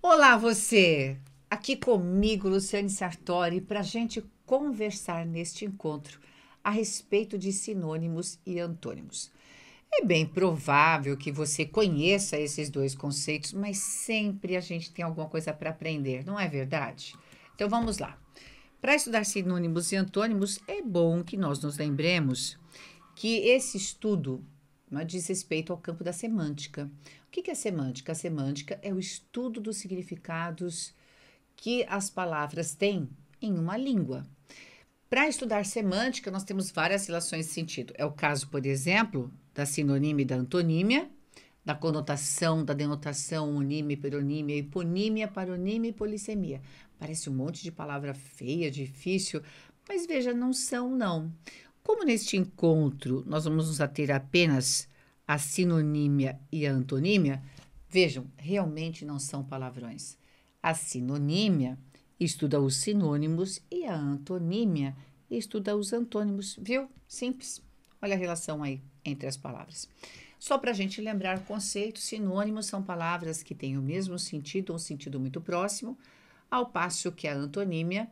Olá, você! Aqui comigo, Luciane Sartori, para a gente conversar neste encontro a respeito de sinônimos e antônimos. É bem provável que você conheça esses dois conceitos, mas sempre a gente tem alguma coisa para aprender, não é verdade? Então vamos lá. Para estudar sinônimos e antônimos, é bom que nós nos lembremos que esse estudo diz respeito ao campo da semântica. O que é semântica? A semântica é o estudo dos significados que as palavras têm em uma língua. Para estudar semântica, nós temos várias relações de sentido. É o caso, por exemplo, da sinonímia e da antonímia, da conotação, da denotação, onímia, hiperonímia, hiponímia, paronímia e polissemia. Parece um monte de palavra feia, difícil, mas veja, não são, não. Como neste encontro nós vamos nos ater apenas à sinonímia e à antonímia, vejam, realmente não são palavrões. A sinonímia estuda os sinônimos e a antonímia estuda os antônimos, viu? Simples. Olha a relação aí entre as palavras. Só para a gente lembrar o conceito, sinônimos são palavras que têm o mesmo sentido, ou um sentido muito próximo, ao passo que a antonímia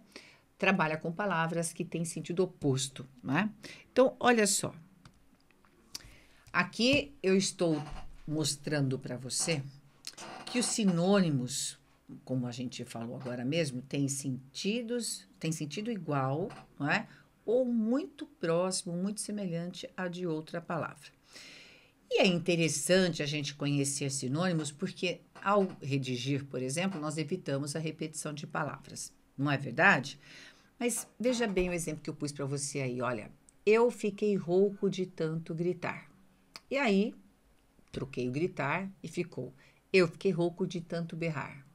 trabalha com palavras que têm sentido oposto, né? Então, olha só. Aqui eu estou mostrando para você que os sinônimos, como a gente falou agora mesmo, têm sentido igual, não é? Ou muito próximo, muito semelhante a de outra palavra. E é interessante a gente conhecer sinônimos porque, ao redigir, por exemplo, nós evitamos a repetição de palavras, não é verdade? Mas veja bem o exemplo que eu pus para você aí, olha. Eu fiquei rouco de tanto gritar. E aí, troquei o gritar e ficou. Eu fiquei rouco de tanto berrar.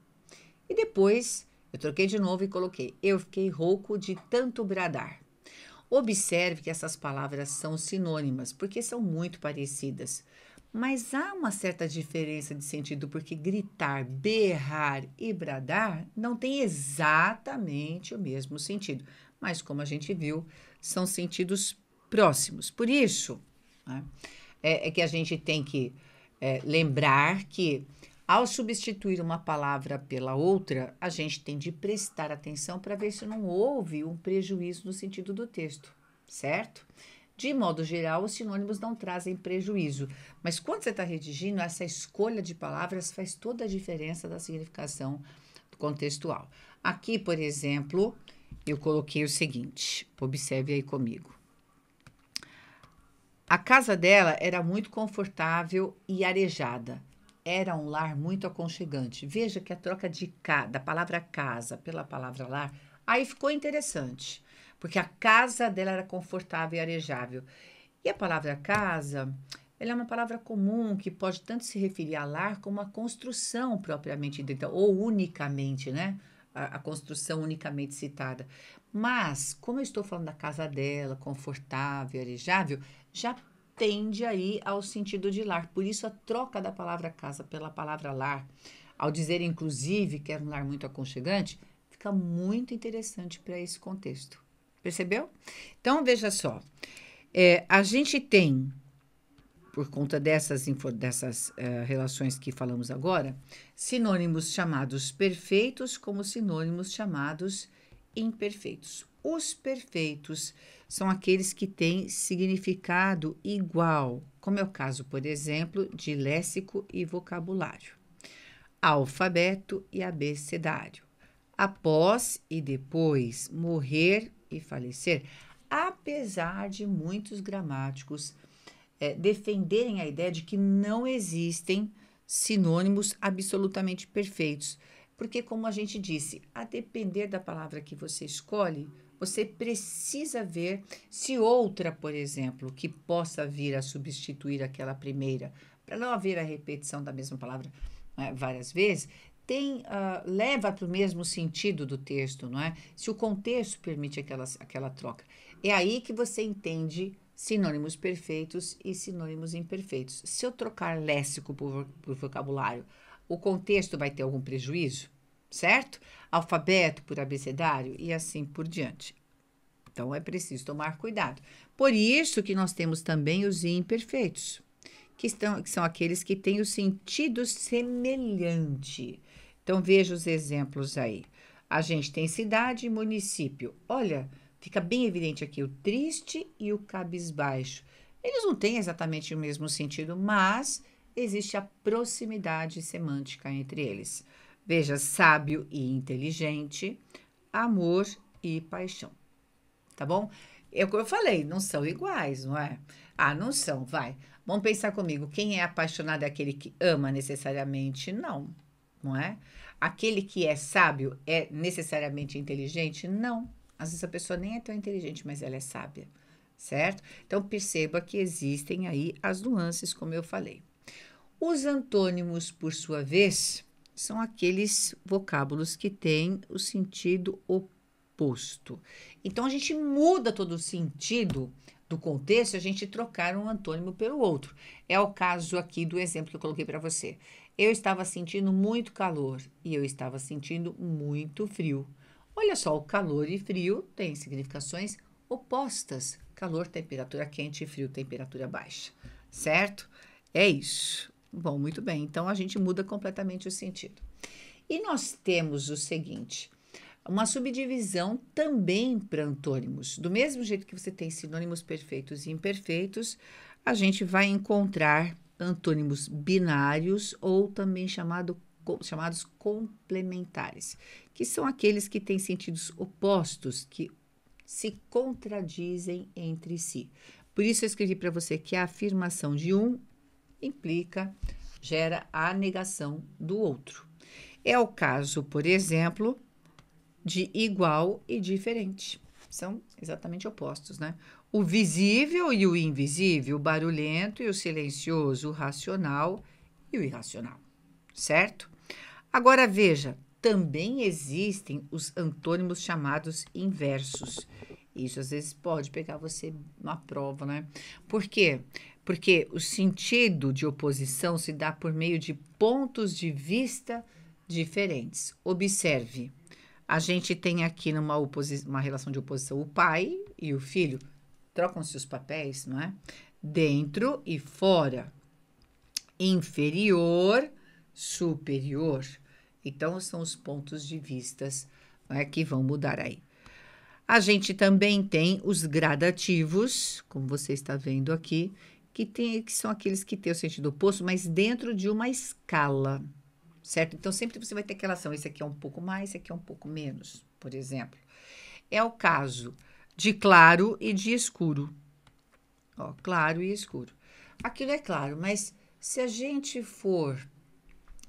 E depois, eu troquei de novo e coloquei. Eu fiquei rouco de tanto bradar. Observe que essas palavras são sinônimas, porque são muito parecidas. Mas há uma certa diferença de sentido, porque gritar, berrar e bradar não tem exatamente o mesmo sentido. Mas, como a gente viu, são sentidos próximos. Por isso, né, é que a gente tem que lembrar que, ao substituir uma palavra pela outra, a gente tem de prestar atenção para ver se não houve um prejuízo no sentido do texto, certo? De modo geral, os sinônimos não trazem prejuízo, mas quando você está redigindo, essa escolha de palavras faz toda a diferença da significação contextual. Aqui, por exemplo, eu coloquei o seguinte, observe aí comigo. A casa dela era muito confortável e arejada. Era um lar muito aconchegante. Veja que a troca da palavra casa pela palavra lar, aí ficou interessante, porque a casa dela era confortável e arejável. E a palavra casa, ela é uma palavra comum que pode tanto se referir a lar como a construção propriamente dita, ou unicamente, né? A construção unicamente citada. Mas, como eu estou falando da casa dela, confortável, arejável, já tende aí ao sentido de lar. Por isso, a troca da palavra casa pela palavra lar, ao dizer, inclusive, que era um lar muito aconchegante, fica muito interessante para esse contexto. Percebeu? Então, veja só. A gente tem, por conta dessas relações que falamos agora, sinônimos chamados perfeitos como sinônimos chamados imperfeitos. Os perfeitos são aqueles que têm significado igual, como é o caso, por exemplo, de léxico e vocabulário, alfabeto e abecedário, após e depois, morrer e falecer, apesar de muitos gramáticos defenderem a ideia de que não existem sinônimos absolutamente perfeitos. Porque, como a gente disse, a depender da palavra que você escolhe, você precisa ver se outra, por exemplo, que possa vir a substituir aquela primeira, para não haver a repetição da mesma palavra várias vezes, leva para o mesmo sentido do texto, não é? Se o contexto permite aquela troca. É aí que você entende sinônimos perfeitos e sinônimos imperfeitos. Se eu trocar léxico por vocabulário, o contexto vai ter algum prejuízo, certo? Alfabeto por abecedário e assim por diante. Então, é preciso tomar cuidado. Por isso que nós temos também os imperfeitos, que são aqueles que têm o sentido semelhante. Então, veja os exemplos aí. A gente tem cidade e município. Olha, fica bem evidente aqui o triste e o cabisbaixo. Eles não têm exatamente o mesmo sentido, mas existe a proximidade semântica entre eles. Veja, sábio e inteligente, amor e paixão. Tá bom? É o que eu falei, não são iguais, não é? Ah, não são, vai. Vamos pensar comigo, quem é apaixonado é aquele que ama necessariamente? Não, não é? Aquele que é sábio é necessariamente inteligente? Não. Às vezes a pessoa nem é tão inteligente, mas ela é sábia, certo? Então perceba que existem aí as nuances, como eu falei. Os antônimos, por sua vez, são aqueles vocábulos que têm o sentido oposto. Então, a gente muda todo o sentido do contexto, a gente trocar um antônimo pelo outro. É o caso aqui do exemplo que eu coloquei para você. Eu estava sentindo muito calor e eu estava sentindo muito frio. Olha só, o calor e frio têm significações opostas. Calor, temperatura quente e frio, temperatura baixa, certo? É isso. Bom, muito bem. Então, a gente muda completamente o sentido. E nós temos o seguinte, uma subdivisão também para antônimos. Do mesmo jeito que você tem sinônimos perfeitos e imperfeitos, a gente vai encontrar antônimos binários ou também chamados complementares, que são aqueles que têm sentidos opostos, que se contradizem entre si. Por isso, eu escrevi para você que a afirmação de um gera a negação do outro. É o caso, por exemplo, de igual e diferente. São exatamente opostos, né? O visível e o invisível, o barulhento e o silencioso, o racional e o irracional, certo? Agora veja, também existem os antônimos chamados inversos. Isso às vezes pode pegar você na prova, né? Por quê? Porque o sentido de oposição se dá por meio de pontos de vista diferentes. Observe, a gente tem aqui uma relação de oposição o pai e o filho, trocam-se os papéis, não é? Dentro e fora, inferior, superior. Então, são os pontos de vistas, não é, que vão mudar aí. A gente também tem os gradativos, como você está vendo aqui, que são aqueles que têm o sentido oposto, mas dentro de uma escala, certo? Então, sempre você vai ter aquela ação, esse aqui é um pouco mais, esse aqui é um pouco menos, por exemplo. É o caso de claro e de escuro. Ó, claro e escuro. Aquilo é claro, mas se a gente for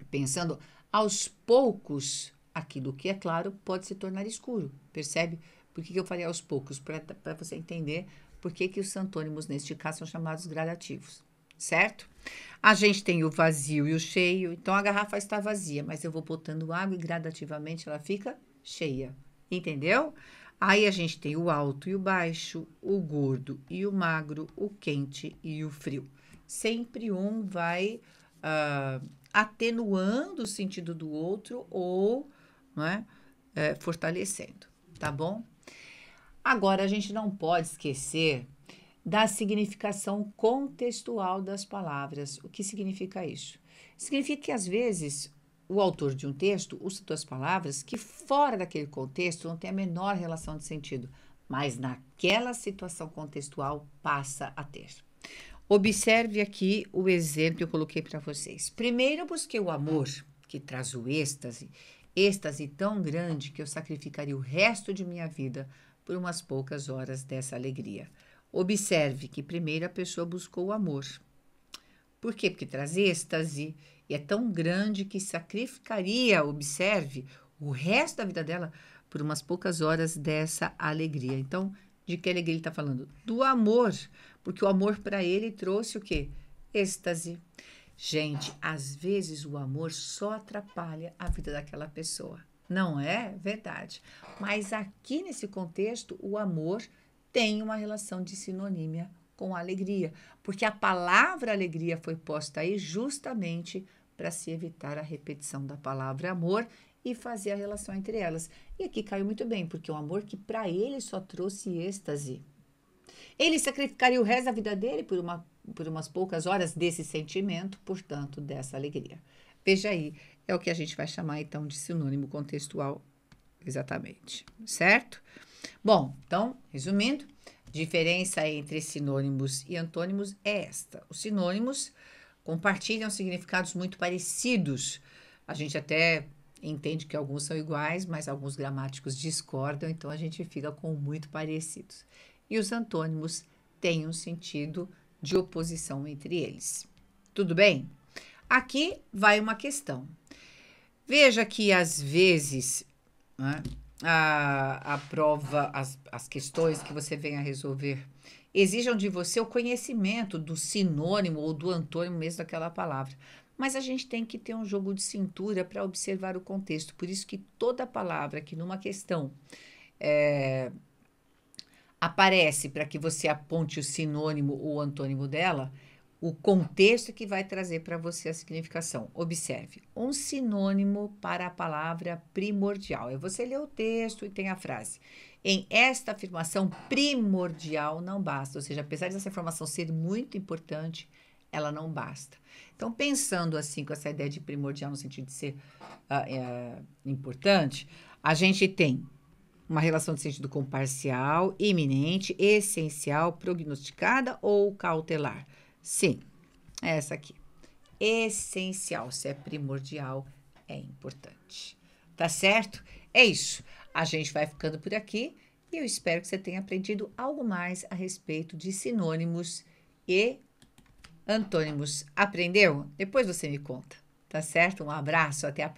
pensando aos poucos, aquilo que é claro pode se tornar escuro, percebe? Por que eu falei aos poucos? Para você entender por que os antônimos, neste caso, são chamados gradativos, certo? A gente tem o vazio e o cheio, então a garrafa está vazia, mas eu vou botando água e gradativamente ela fica cheia, entendeu? Aí a gente tem o alto e o baixo, o gordo e o magro, o quente e o frio. Sempre um vai atenuando o sentido do outro ou, não é, fortalecendo, tá bom? Agora, a gente não pode esquecer da significação contextual das palavras. O que significa isso? Significa que, às vezes, o autor de um texto usa duas palavras que, fora daquele contexto, não tem a menor relação de sentido, mas naquela situação contextual passa a ter. Observe aqui o exemplo que eu coloquei para vocês. Primeiro, eu busquei o amor, que traz o êxtase tão grande que eu sacrificaria o resto de minha vida por umas poucas horas dessa alegria. Observe que primeiro a pessoa buscou o amor. Por quê? Porque traz êxtase e é tão grande que sacrificaria, observe, o resto da vida dela por umas poucas horas dessa alegria. Então, de que alegria ele está falando? Do amor, porque o amor para ele trouxe o quê? Êxtase. Gente, às vezes o amor só atrapalha a vida daquela pessoa. Não é verdade. Mas aqui nesse contexto, o amor tem uma relação de sinonímia com a alegria, porque a palavra alegria foi posta aí justamente para se evitar a repetição da palavra amor e fazer a relação entre elas. E aqui caiu muito bem, porque é um amor que para ele só trouxe êxtase. Ele sacrificaria o resto da vida dele por umas poucas horas desse sentimento, portanto, dessa alegria. Veja aí, é o que a gente vai chamar então de sinônimo contextual, exatamente, certo? Bom, então, resumindo, diferença entre sinônimos e antônimos é esta. Os sinônimos compartilham significados muito parecidos. A gente até entende que alguns são iguais, mas alguns gramáticos discordam, então a gente fica com muito parecidos. E os antônimos têm um sentido de oposição entre eles. Tudo bem? Aqui vai uma questão. Veja que às vezes, né, a prova, as questões que você venha resolver exijam de você o conhecimento do sinônimo ou do antônimo mesmo daquela palavra. Mas a gente tem que ter um jogo de cintura para observar o contexto. Por isso que toda palavra que numa questão aparece para que você aponte o sinônimo ou o antônimo dela, o contexto que vai trazer para você a significação. Observe, um sinônimo para a palavra primordial. É você ler o texto e tem a frase. Em esta afirmação, primordial não basta. Ou seja, apesar dessa informação ser muito importante, ela não basta. Então, pensando assim com essa ideia de primordial no sentido de ser importante, a gente tem uma relação de sentido com parcial, iminente, essencial, prognosticada ou cautelar? Sim, é essa aqui. Essencial, se é primordial, é importante. Tá certo? É isso. A gente vai ficando por aqui e eu espero que você tenha aprendido algo mais a respeito de sinônimos e antônimos. Aprendeu? Depois você me conta. Tá certo? Um abraço, até a próxima.